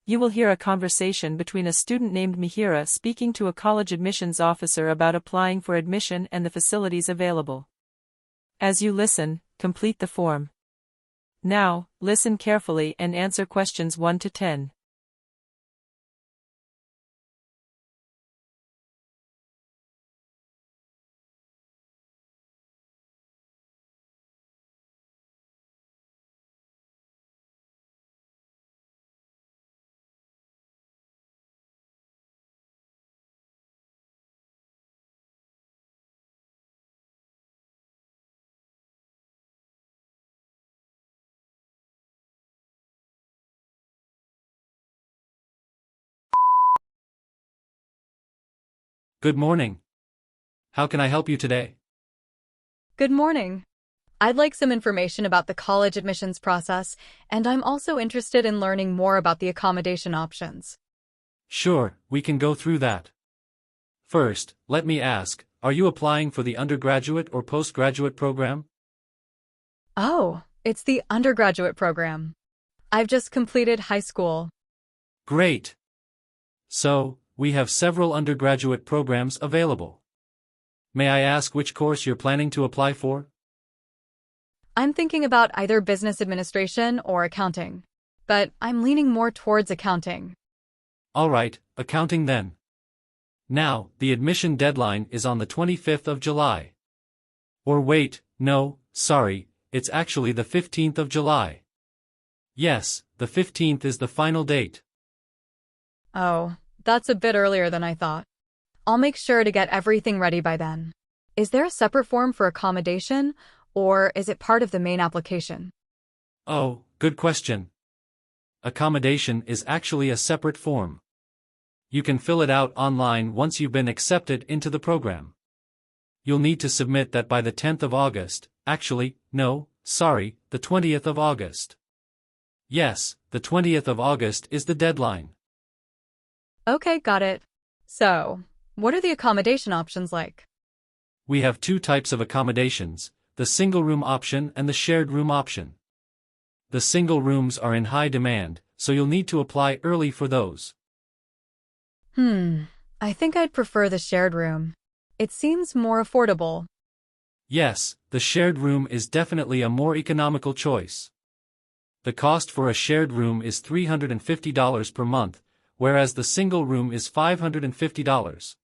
you will hear a conversation between a student named Mihiraa speaking to a college admissions officer about applying for admission and the facilities available. As you listen, complete the form. Now, listen carefully and answer questions 1 to 10. Good morning. How can I help you today? Good morning. I'd like some information about the college admissions process, and I'm also interested in learning more about the accommodation options. Sure, we can go through that. First, let me ask, are you applying for the undergraduate or postgraduate program? Oh, it's the undergraduate program. I've just completed high school. Great. So, we have several undergraduate programs available. May I ask which course you're planning to apply for? I'm thinking about either business administration or accounting, but I'm leaning more towards accounting. All right, accounting then. Now, the admission deadline is on the 25th of July. Or wait, no, sorry, it's actually the 15th of July. Yes, the 15th is the final date. Oh, that's a bit earlier than I thought. I'll make sure to get everything ready by then. Is there a separate form for accommodation, or is it part of the main application? Oh, good question. Accommodation is actually a separate form. You can fill it out online once you've been accepted into the program. You'll need to submit that by the 10th of August, actually, no, sorry, the 20th of August. Yes, the 20th of August is the deadline. Okay, got it. So, what are the accommodation options like? We have two types of accommodations, the single room option and the shared room option. The single rooms are in high demand, so you'll need to apply early for those. I think I'd prefer the shared room. It seems more affordable. Yes, the shared room is definitely a more economical choice. The cost for a shared room is $350 per month, whereas the single room is $550.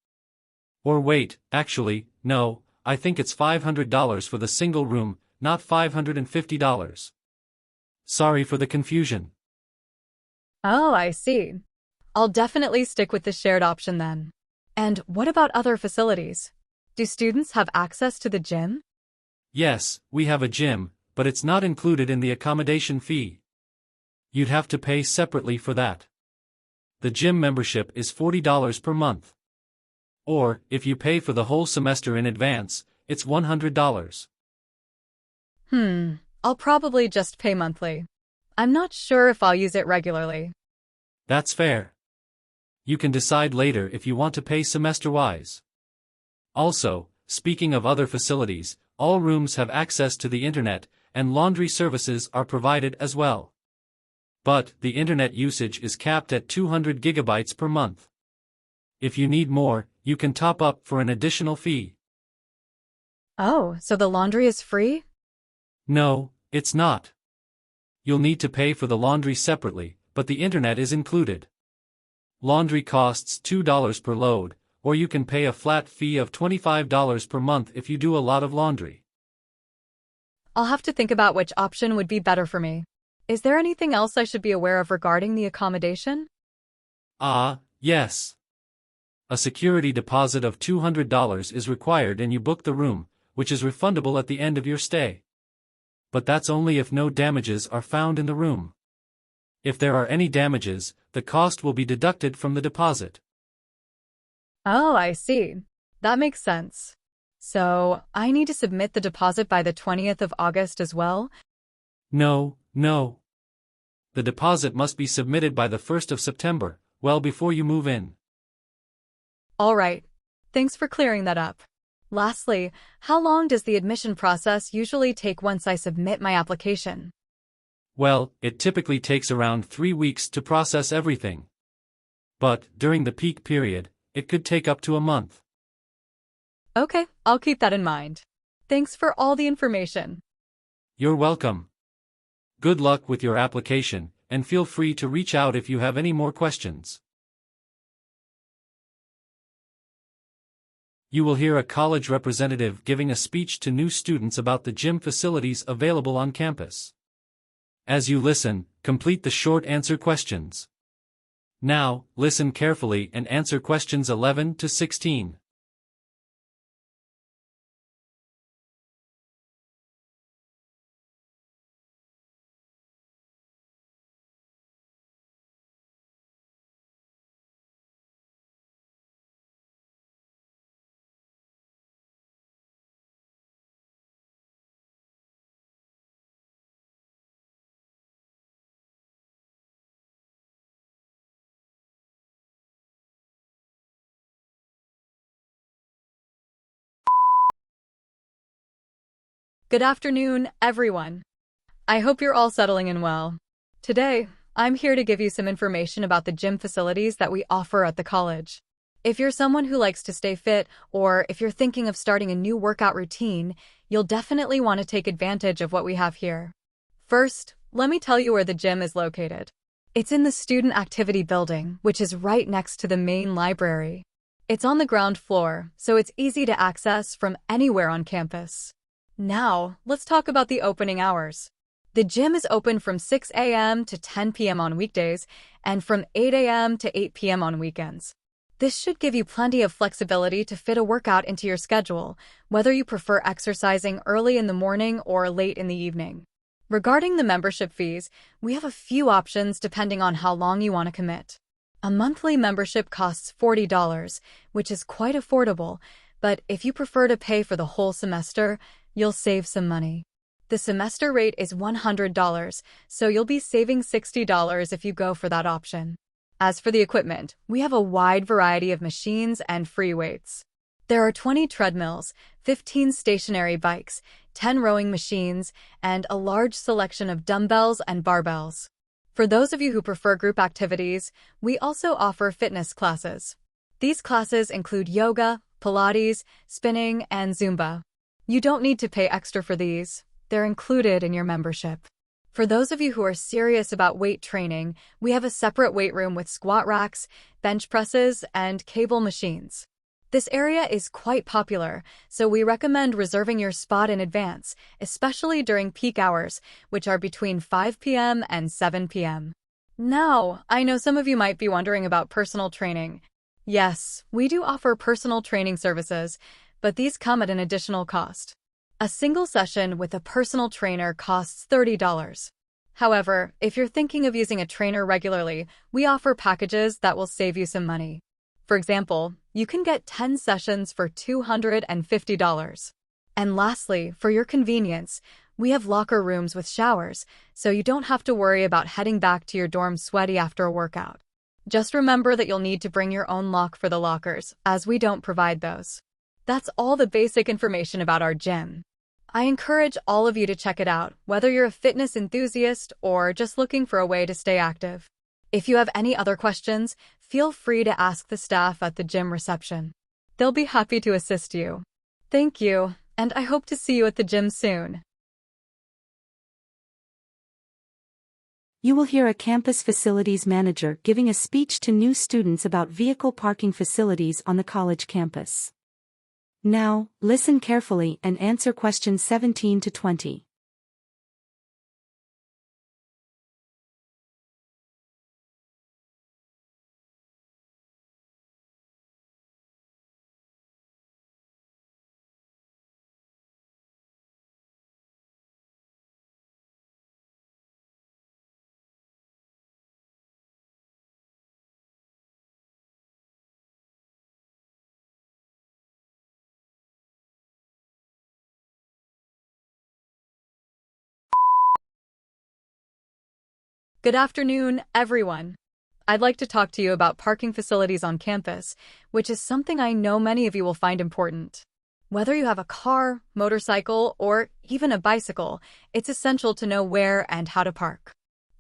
Or wait, actually, no, I think it's $500 for the single room, not $550. Sorry for the confusion. Oh, I see. I'll definitely stick with the shared option then. And what about other facilities? Do students have access to the gym? Yes, we have a gym, but it's not included in the accommodation fee. You'd have to pay separately for that. The gym membership is $40 per month. Or, if you pay for the whole semester in advance, it's $100. I'll probably just pay monthly. I'm not sure if I'll use it regularly. That's fair. You can decide later if you want to pay semester-wise. Also, speaking of other facilities, all rooms have access to the internet, and laundry services are provided as well. But, the internet usage is capped at 200 gigabytes per month. If you need more, you can top up for an additional fee. Oh, so the laundry is free? No, it's not. You'll need to pay for the laundry separately, but the internet is included. Laundry costs $2 per load, or you can pay a flat fee of $25 per month if you do a lot of laundry. I'll have to think about which option would be better for me. Is there anything else I should be aware of regarding the accommodation? Yes. A security deposit of $200 is required and you book the room, which is refundable at the end of your stay. But that's only if no damages are found in the room. If there are any damages, the cost will be deducted from the deposit. Oh, I see. That makes sense. So, I need to submit the deposit by the 20th of August as well? No. The deposit must be submitted by the 1st of September, well before you move in. All right. Thanks for clearing that up. Lastly, how long does the admission process usually take once I submit my application? Well, it typically takes around 3 weeks to process everything. But, during the peak period, it could take up to a month. Okay, I'll keep that in mind. Thanks for all the information. You're welcome. Good luck with your application, and feel free to reach out if you have any more questions. You will hear a college representative giving a speech to new students about the gym facilities available on campus. As you listen, complete the short answer questions. Now, listen carefully and answer questions 11 to 16. Good afternoon, everyone. I hope you're all settling in well. Today, I'm here to give you some information about the gym facilities that we offer at the college. If you're someone who likes to stay fit, or if you're thinking of starting a new workout routine, you'll definitely want to take advantage of what we have here. First, let me tell you where the gym is located. It's in the Student Activity Building, which is right next to the main library. It's on the ground floor, so it's easy to access from anywhere on campus. Now, let's talk about the opening hours. The gym is open from 6 a.m. to 10 p.m. on weekdays and from 8 a.m. to 8 p.m. on weekends. This should give you plenty of flexibility to fit a workout into your schedule, whether you prefer exercising early in the morning or late in the evening. Regarding the membership fees, we have a few options depending on how long you want to commit. A monthly membership costs $40, which is quite affordable, but if you prefer to pay for the whole semester, you'll save some money. The semester rate is $100, so you'll be saving $60 if you go for that option. As for the equipment, we have a wide variety of machines and free weights. There are 20 treadmills, 15 stationary bikes, 10 rowing machines, and a large selection of dumbbells and barbells. For those of you who prefer group activities, we also offer fitness classes. These classes include yoga, Pilates, spinning, and Zumba. You don't need to pay extra for these. They're included in your membership. For those of you who are serious about weight training, we have a separate weight room with squat racks, bench presses, and cable machines. This area is quite popular, so we recommend reserving your spot in advance, especially during peak hours, which are between 5 p.m. and 7 p.m. Now, I know some of you might be wondering about personal training. Yes, we do offer personal training services, but these come at an additional cost. A single session with a personal trainer costs $30. However, if you're thinking of using a trainer regularly, we offer packages that will save you some money. For example, you can get 10 sessions for $250. And lastly, for your convenience, we have locker rooms with showers, so you don't have to worry about heading back to your dorm sweaty after a workout. Just remember that you'll need to bring your own lock for the lockers, as we don't provide those. That's all the basic information about our gym. I encourage all of you to check it out, whether you're a fitness enthusiast or just looking for a way to stay active. If you have any other questions, feel free to ask the staff at the gym reception. They'll be happy to assist you. Thank you, and I hope to see you at the gym soon. You will hear a campus facilities manager giving a speech to new students about vehicle parking facilities on the college campus. Now, listen carefully and answer questions 17 to 20. Good afternoon, everyone. I'd like to talk to you about parking facilities on campus, which is something I know many of you will find important. Whether you have a car, motorcycle, or even a bicycle, it's essential to know where and how to park.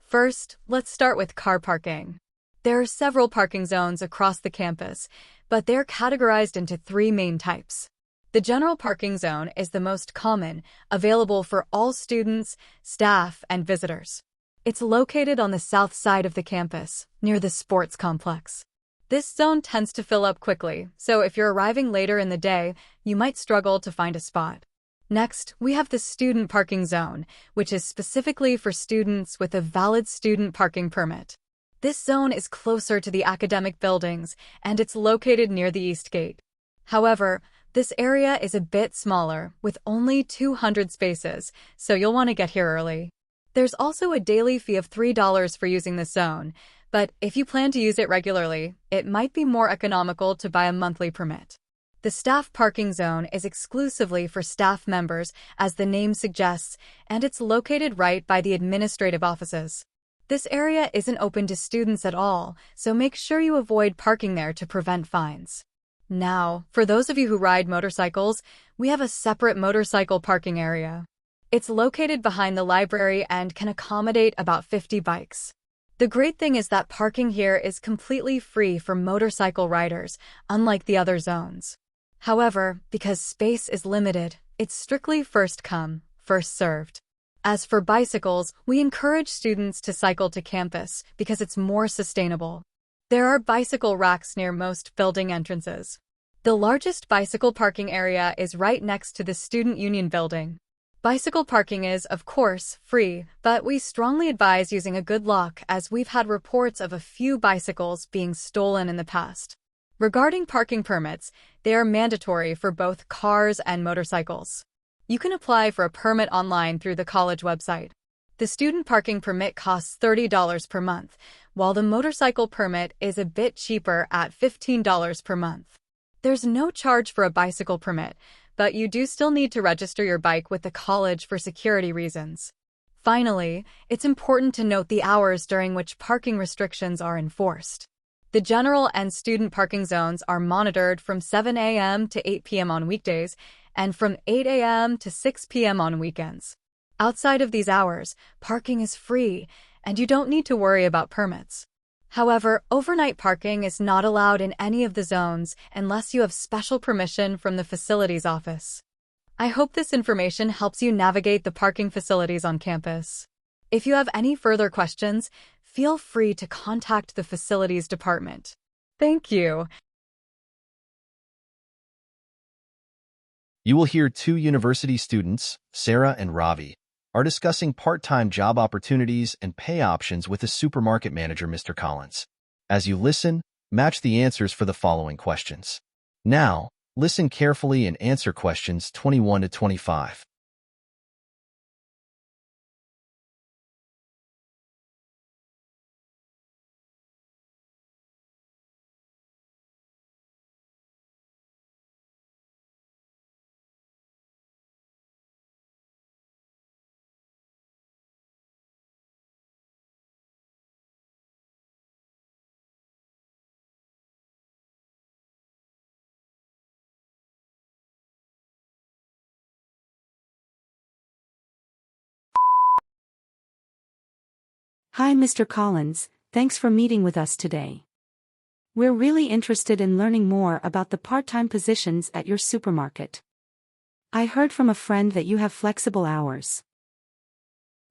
First, let's start with car parking. There are several parking zones across the campus, but they're categorized into three main types. The general parking zone is the most common, available for all students, staff, and visitors. It's located on the south side of the campus, near the sports complex. This zone tends to fill up quickly, so if you're arriving later in the day, you might struggle to find a spot. Next, we have the student parking zone, which is specifically for students with a valid student parking permit. This zone is closer to the academic buildings, and it's located near the East Gate. However, this area is a bit smaller, with only 200 spaces, so you'll want to get here early. There's also a daily fee of $3 for using this zone, but if you plan to use it regularly, it might be more economical to buy a monthly permit. The staff parking zone is exclusively for staff members, as the name suggests, and it's located right by the administrative offices. This area isn't open to students at all, so make sure you avoid parking there to prevent fines. Now, for those of you who ride motorcycles, we have a separate motorcycle parking area. It's located behind the library and can accommodate about 50 bikes. The great thing is that parking here is completely free for motorcycle riders, unlike the other zones. However, because space is limited, it's strictly first come, first served. As for bicycles, we encourage students to cycle to campus because it's more sustainable. There are bicycle racks near most building entrances. The largest bicycle parking area is right next to the Student Union building. Bicycle parking is, of course, free, but we strongly advise using a good lock as we've had reports of a few bicycles being stolen in the past. Regarding parking permits, they are mandatory for both cars and motorcycles. You can apply for a permit online through the college website. The student parking permit costs $30 per month, while the motorcycle permit is a bit cheaper at $15 per month. There's no charge for a bicycle permit, but you do still need to register your bike with the college for security reasons. Finally, it's important to note the hours during which parking restrictions are enforced. The general and student parking zones are monitored from 7 a.m. to 8 p.m. on weekdays and from 8 a.m. to 6 p.m. on weekends. Outside of these hours, parking is free, and you don't need to worry about permits. However, overnight parking is not allowed in any of the zones unless you have special permission from the facilities office. I hope this information helps you navigate the parking facilities on campus. If you have any further questions, feel free to contact the facilities department. Thank you. You will hear two university students, Sarah and Ravi, are discussing part-time job opportunities and pay options with a supermarket manager, Mr. Collins. As you listen, match the answers for the following questions. Now, listen carefully and answer questions 21 to 25. Hi, Mr. Collins, thanks for meeting with us today. We're really interested in learning more about the part-time positions at your supermarket. I heard from a friend that you have flexible hours.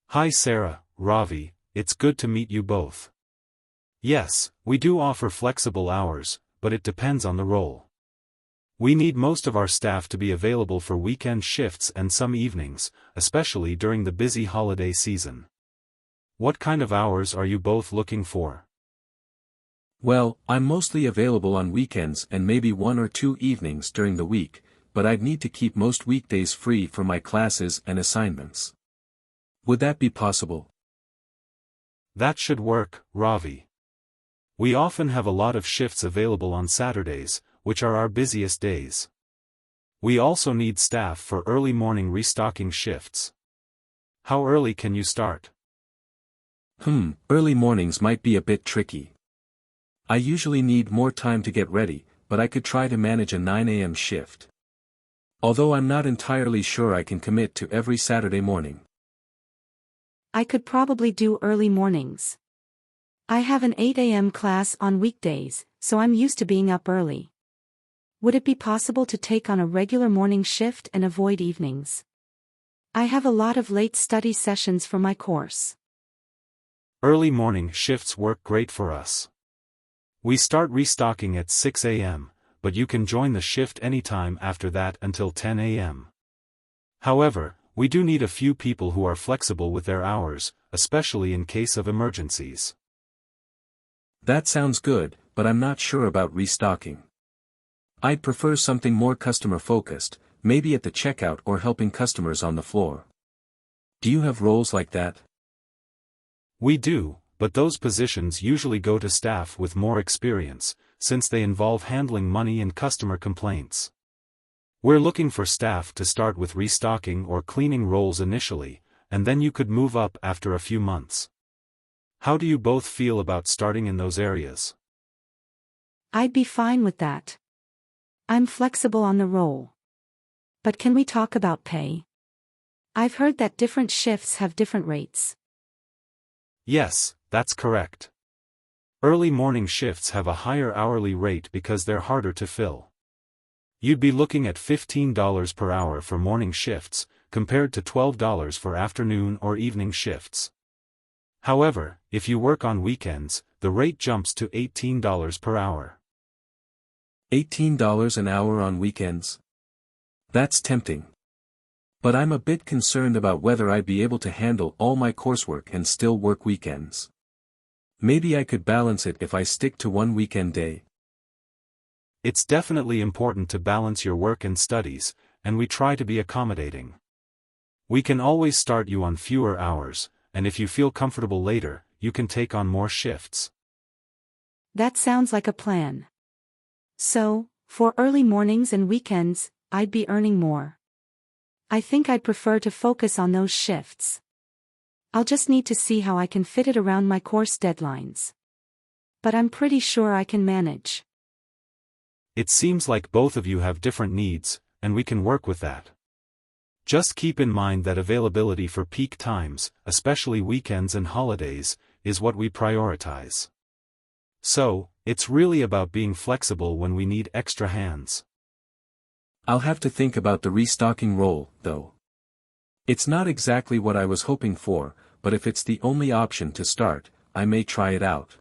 Hi Sarah, Ravi, it's good to meet you both. Yes, we do offer flexible hours, but it depends on the role. We need most of our staff to be available for weekend shifts and some evenings, especially during the busy holiday season. What kind of hours are you both looking for? Well, I'm mostly available on weekends and maybe 1 or 2 evenings during the week, but I'd need to keep most weekdays free for my classes and assignments. Would that be possible? That should work, Ravi. We often have a lot of shifts available on Saturdays, which are our busiest days. We also need staff for early morning restocking shifts. How early can you start? Early mornings might be a bit tricky. I usually need more time to get ready, but I could try to manage a 9 a.m. shift. Although I'm not entirely sure I can commit to every Saturday morning. I could probably do early mornings. I have an 8 a.m. class on weekdays, so I'm used to being up early. Would it be possible to take on a regular morning shift and avoid evenings? I have a lot of late study sessions for my course. Early morning shifts work great for us. We start restocking at 6 a.m., but you can join the shift anytime after that until 10 a.m. However, we do need a few people who are flexible with their hours, especially in case of emergencies. That sounds good, but I'm not sure about restocking. I'd prefer something more customer-focused, maybe at the checkout or helping customers on the floor. Do you have roles like that? We do, but those positions usually go to staff with more experience, since they involve handling money and customer complaints. We're looking for staff to start with restocking or cleaning roles initially, and then you could move up after a few months. How do you both feel about starting in those areas? I'd be fine with that. I'm flexible on the role. But can we talk about pay? I've heard that different shifts have different rates. Yes, that's correct. Early morning shifts have a higher hourly rate because they're harder to fill. You'd be looking at $15 per hour for morning shifts, compared to $12 for afternoon or evening shifts. However, if you work on weekends, the rate jumps to $18 per hour. $18 an hour on weekends? That's tempting. But I'm a bit concerned about whether I'd be able to handle all my coursework and still work weekends. Maybe I could balance it if I stick to one weekend day. It's definitely important to balance your work and studies, and we try to be accommodating. We can always start you on fewer hours, and if you feel comfortable later, you can take on more shifts. That sounds like a plan. So, for early mornings and weekends, I'd be earning more. I think I'd prefer to focus on those shifts. I'll just need to see how I can fit it around my course deadlines. But I'm pretty sure I can manage. It seems like both of you have different needs, and we can work with that. Just keep in mind that availability for peak times, especially weekends and holidays, is what we prioritize. So, it's really about being flexible when we need extra hands. I'll have to think about the restocking role, though. It's not exactly what I was hoping for, but if it's the only option to start, I may try it out.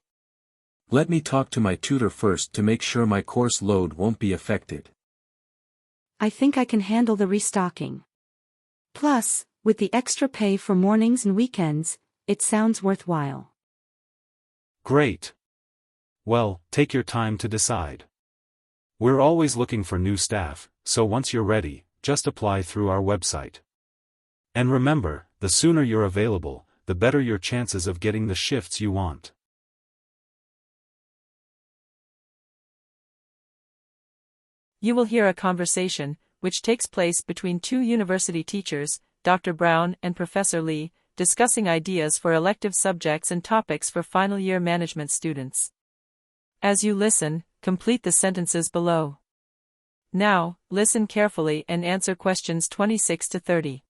Let me talk to my tutor first to make sure my course load won't be affected. I think I can handle the restocking. Plus, with the extra pay for mornings and weekends, it sounds worthwhile. Great. Well, take your time to decide. We're always looking for new staff, so once you're ready, just apply through our website. And remember, the sooner you're available, the better your chances of getting the shifts you want. You will hear a conversation, which takes place between two university teachers, Dr. Brown and Professor Lee, discussing ideas for elective subjects and topics for final year management students. As you listen, complete the sentences below. Now, listen carefully and answer questions 26 to 30.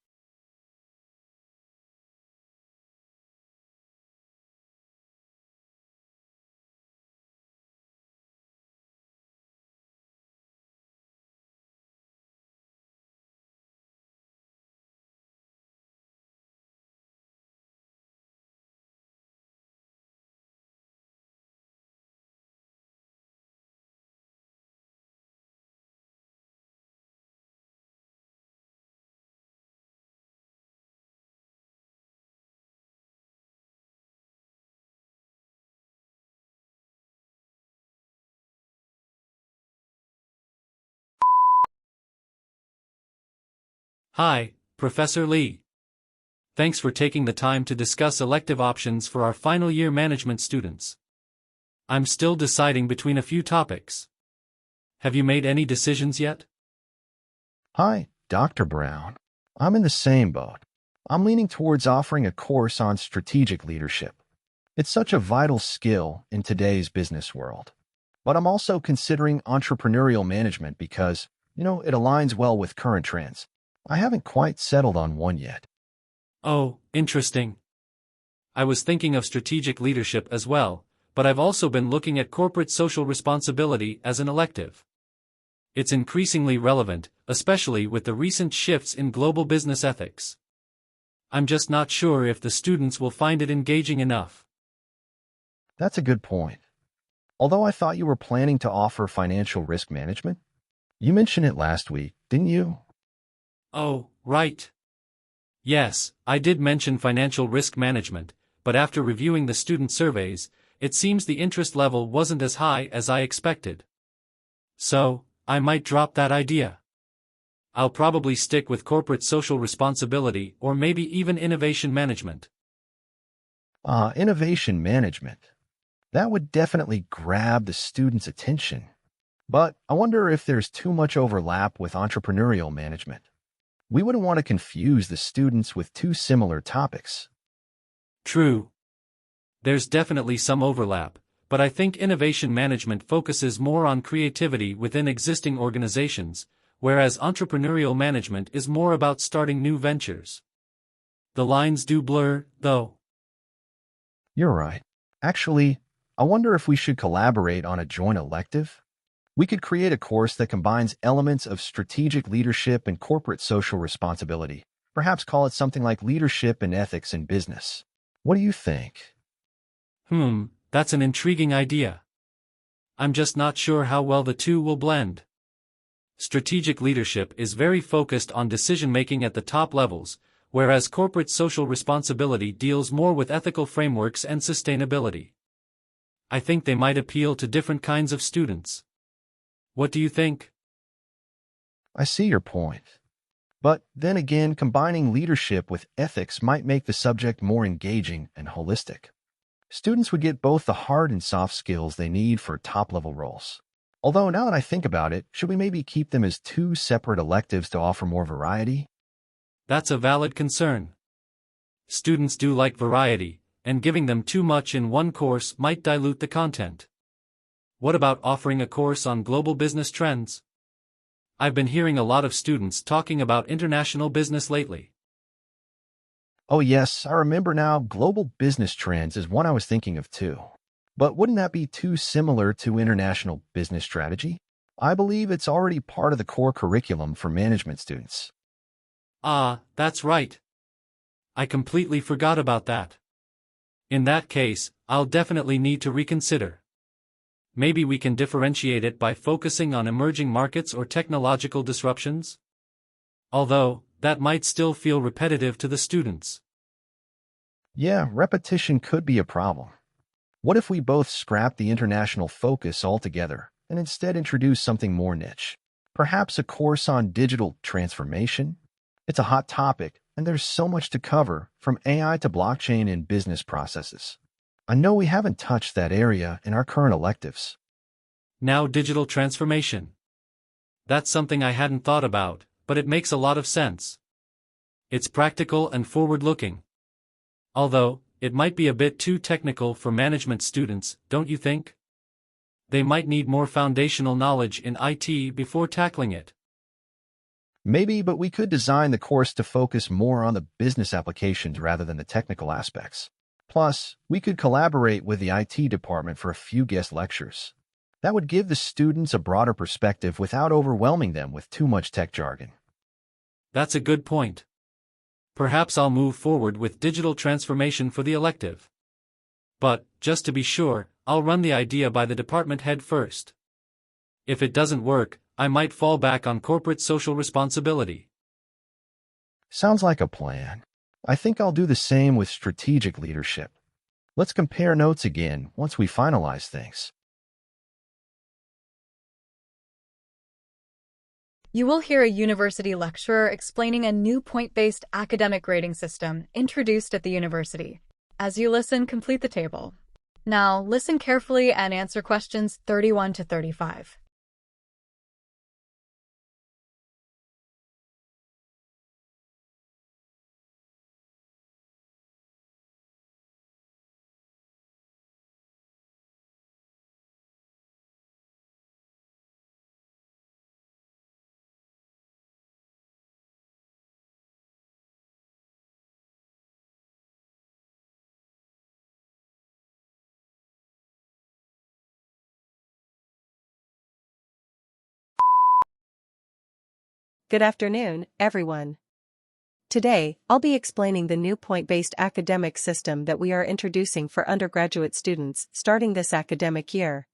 Hi, Professor Lee. Thanks for taking the time to discuss elective options for our final year management students. I'm still deciding between a few topics. Have you made any decisions yet? Hi, Dr. Brown. I'm in the same boat. I'm leaning towards offering a course on strategic leadership. It's such a vital skill in today's business world. But I'm also considering entrepreneurial management because It aligns well with current trends. I haven't quite settled on one yet. Oh, interesting. I was thinking of strategic leadership as well, but I've also been looking at corporate social responsibility as an elective. It's increasingly relevant, especially with the recent shifts in global business ethics. I'm just not sure if the students will find it engaging enough. That's a good point. Although I thought you were planning to offer financial risk management. You mentioned it last week, didn't you? Oh, right. Yes, I did mention financial risk management, but after reviewing the student surveys, it seems the interest level wasn't as high as I expected. So, I might drop that idea. I'll probably stick with corporate social responsibility or maybe even innovation management. Innovation management. That would definitely grab the student's attention. But I wonder if there's too much overlap with entrepreneurial management. We wouldn't want to confuse the students with two similar topics. True. There's definitely some overlap, but I think innovation management focuses more on creativity within existing organizations, whereas entrepreneurial management is more about starting new ventures. The lines do blur, though. You're right. Actually, I wonder if we should collaborate on a joint elective. We could create a course that combines elements of strategic leadership and corporate social responsibility. Perhaps call it something like leadership and ethics in business. What do you think? That's an intriguing idea. I'm just not sure how well the two will blend. Strategic leadership is very focused on decision-making at the top levels, whereas corporate social responsibility deals more with ethical frameworks and sustainability. I think they might appeal to different kinds of students. What do you think? I see your point. But then again, combining leadership with ethics might make the subject more engaging and holistic. Students would get both the hard and soft skills they need for top-level roles. Although now that I think about it, should we maybe keep them as two separate electives to offer more variety? That's a valid concern. Students do like variety, and giving them too much in one course might dilute the content. What about offering a course on global business trends? I've been hearing a lot of students talking about international business lately. Oh yes, I remember now, global business trends is one I was thinking of too. But wouldn't that be too similar to international business strategy? I believe it's already part of the core curriculum for management students. That's right. I completely forgot about that. In that case, I'll definitely need to reconsider. Maybe we can differentiate it by focusing on emerging markets or technological disruptions? Although, that might still feel repetitive to the students. Yeah, repetition could be a problem. What if we both scrap the international focus altogether and instead introduce something more niche? Perhaps a course on digital transformation? It's a hot topic, and there's so much to cover, from AI to blockchain and business processes. I know we haven't touched that area in our current electives. Now digital transformation. That's something I hadn't thought about, but it makes a lot of sense. It's practical and forward-looking. Although, it might be a bit too technical for management students, don't you think? They might need more foundational knowledge in IT before tackling it. Maybe, but we could design the course to focus more on the business applications rather than the technical aspects. Plus, we could collaborate with the IT department for a few guest lectures. That would give the students a broader perspective without overwhelming them with too much tech jargon. That's a good point. Perhaps I'll move forward with digital transformation for the elective. But, just to be sure, I'll run the idea by the department head first. If it doesn't work, I might fall back on corporate social responsibility. Sounds like a plan. I think I'll do the same with strategic leadership. Let's compare notes again once we finalize things. You will hear a university lecturer explaining a new point-based academic grading system introduced at the university. As you listen, complete the table. Now, listen carefully and answer questions 31 to 35. Good afternoon, everyone. Today, I'll be explaining the new point-based academic system that we are introducing for undergraduate students starting this academic year.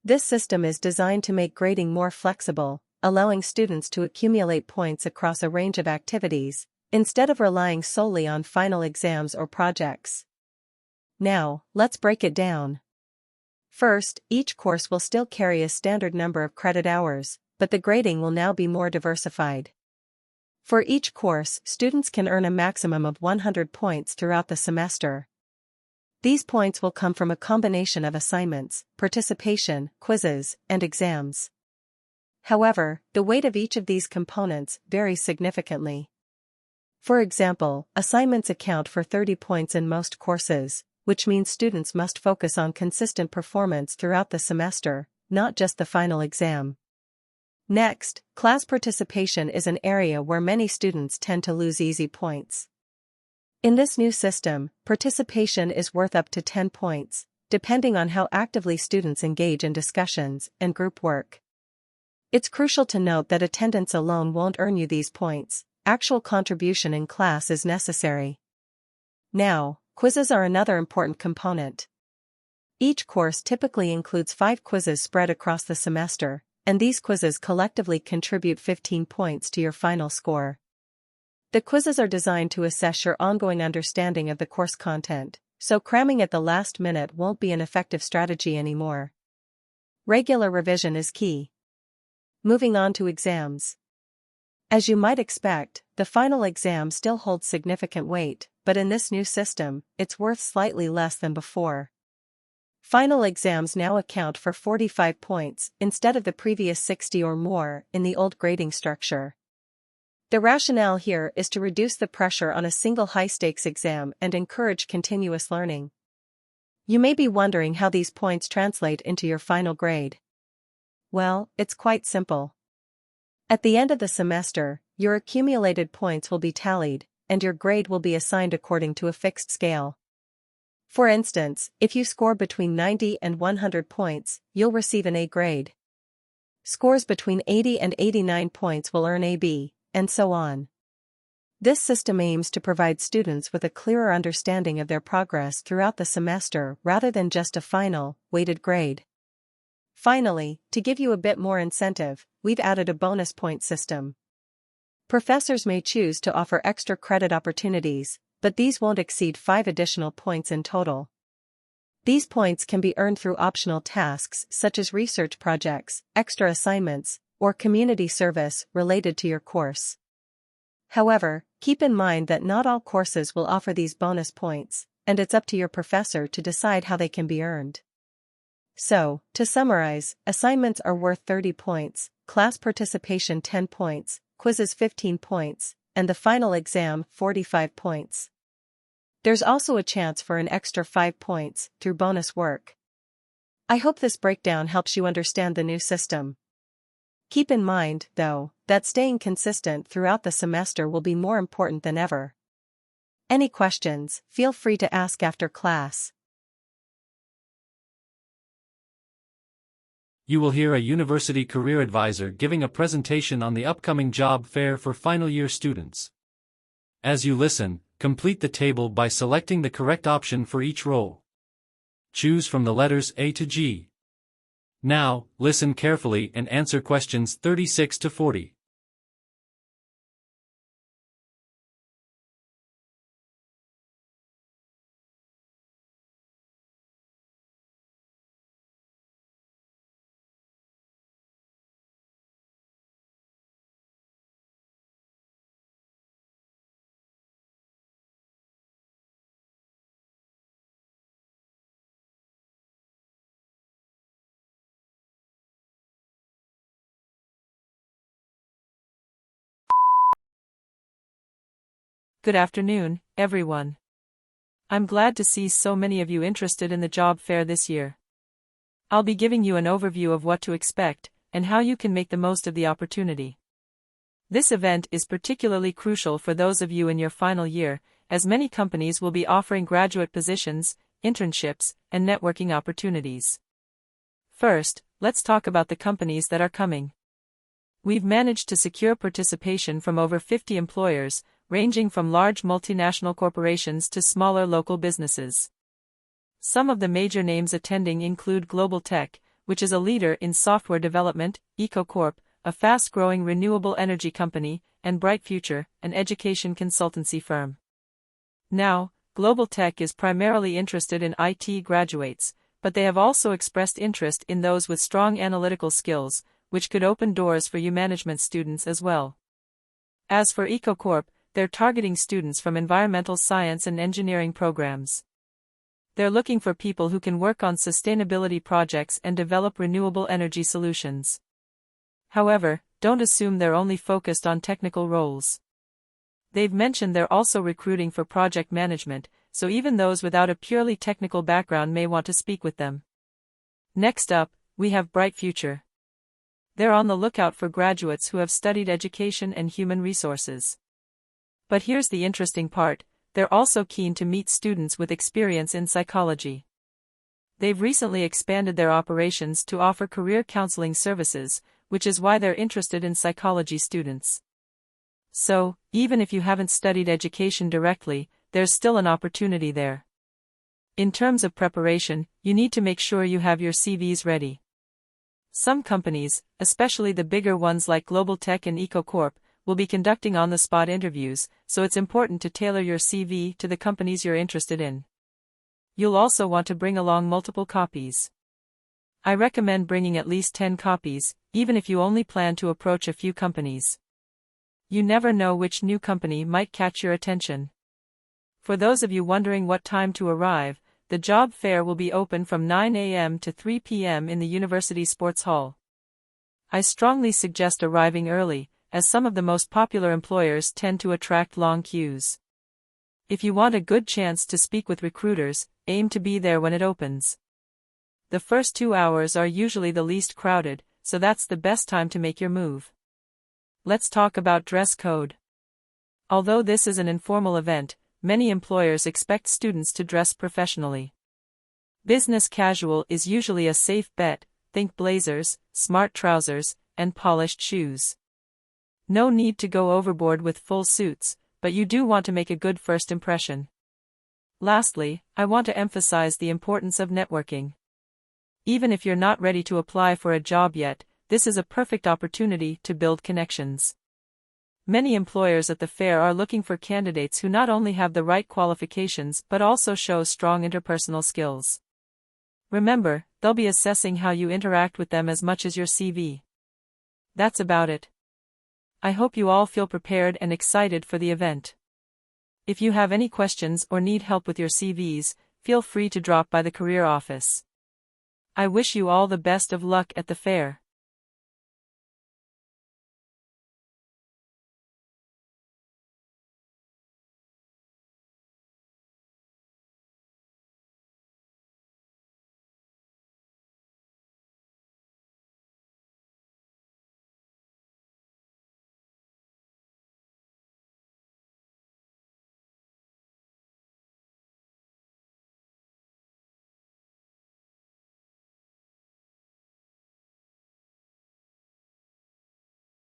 This system is designed to make grading more flexible, allowing students to accumulate points across a range of activities, instead of relying solely on final exams or projects. Now, let's break it down. First, each course will still carry a standard number of credit hours, but the grading will now be more diversified. For each course, students can earn a maximum of 100 points throughout the semester. These points will come from a combination of assignments, participation, quizzes, and exams. However, the weight of each of these components varies significantly. For example, assignments account for 30 points in most courses, which means students must focus on consistent performance throughout the semester, not just the final exam. Next, class participation is an area where many students tend to lose easy points. In this new system, participation is worth up to 10 points, depending on how actively students engage in discussions and group work. It's crucial to note that attendance alone won't earn you these points. Actual contribution in class is necessary. Now, quizzes are another important component. Each course typically includes 5 quizzes spread across the semester, and these quizzes collectively contribute 15 points to your final score. The quizzes are designed to assess your ongoing understanding of the course content, so cramming at the last minute won't be an effective strategy anymore. Regular revision is key. Moving on to exams. As you might expect, the final exam still holds significant weight, but in this new system, it's worth slightly less than before. Final exams now account for 45 points instead of the previous 60 or more in the old grading structure. The rationale here is to reduce the pressure on a single high-stakes exam and encourage continuous learning. You may be wondering how these points translate into your final grade. Well, it's quite simple. At the end of the semester, your accumulated points will be tallied, and your grade will be assigned according to a fixed scale. For instance, if you score between 90 and 100 points, you'll receive an A grade. Scores between 80 and 89 points will earn a B, and so on. This system aims to provide students with a clearer understanding of their progress throughout the semester rather than just a final, weighted grade. Finally, to give you a bit more incentive, we've added a bonus point system. Professors may choose to offer extra credit opportunities, but these won't exceed 5 additional points in total. These points can be earned through optional tasks such as research projects, extra assignments, or community service related to your course. However, keep in mind that not all courses will offer these bonus points, and it's up to your professor to decide how they can be earned. So, to summarize, assignments are worth 30 points, class participation 10 points, quizzes 15 points, and the final exam 45 points. There's also a chance for an extra 5 points through bonus work. I hope this breakdown helps you understand the new system. Keep in mind, though, that staying consistent throughout the semester will be more important than ever. Any questions, feel free to ask after class. You will hear a university career advisor giving a presentation on the upcoming job fair for final year students. As you listen, complete the table by selecting the correct option for each role. Choose from the letters A to G. Now, listen carefully and answer questions 36 to 40. Good afternoon, everyone. I'm glad to see so many of you interested in the job fair this year. I'll be giving you an overview of what to expect and how you can make the most of the opportunity. This event is particularly crucial for those of you in your final year, as many companies will be offering graduate positions, internships, and networking opportunities. First, let's talk about the companies that are coming. We've managed to secure participation from over 50 employers, ranging from large multinational corporations to smaller local businesses. Some of the major names attending include Global Tech, which is a leader in software development, EcoCorp, a fast-growing renewable energy company, and Bright Future, an education consultancy firm. Now, Global Tech is primarily interested in IT graduates, but they have also expressed interest in those with strong analytical skills, which could open doors for management students as well. As for EcoCorp, they're targeting students from environmental science and engineering programs. They're looking for people who can work on sustainability projects and develop renewable energy solutions. However, don't assume they're only focused on technical roles. They've mentioned they're also recruiting for project management, so even those without a purely technical background may want to speak with them. Next up, we have Bright Future. They're on the lookout for graduates who have studied education and human resources. But here's the interesting part. They're also keen to meet students with experience in psychology. They've recently expanded their operations to offer career counseling services, which is why they're interested in psychology students. So, even if you haven't studied education directly, there's still an opportunity there. In terms of preparation, you need to make sure you have your CVs ready. Some companies, especially the bigger ones like Global Tech and EcoCorp, will be conducting on-the-spot interviews, so it's important to tailor your CV to the companies you're interested in. You'll also want to bring along multiple copies. I recommend bringing at least 10 copies, even if you only plan to approach a few companies. You never know which new company might catch your attention. For those of you wondering what time to arrive, the job fair will be open from 9 a.m. to 3 p.m. in the University Sports Hall. I strongly suggest arriving early, as some of the most popular employers tend to attract long queues. If you want a good chance to speak with recruiters, aim to be there when it opens. The first 2 hours are usually the least crowded, so that's the best time to make your move. Let's talk about dress code. Although this is an informal event, many employers expect students to dress professionally. Business casual is usually a safe bet, think blazers, smart trousers, and polished shoes. No need to go overboard with full suits, but you do want to make a good first impression. Lastly, I want to emphasize the importance of networking. Even if you're not ready to apply for a job yet, this is a perfect opportunity to build connections. Many employers at the fair are looking for candidates who not only have the right qualifications but also show strong interpersonal skills. Remember, they'll be assessing how you interact with them as much as your CV. That's about it. I hope you all feel prepared and excited for the event. If you have any questions or need help with your CVs, feel free to drop by the career office. I wish you all the best of luck at the fair.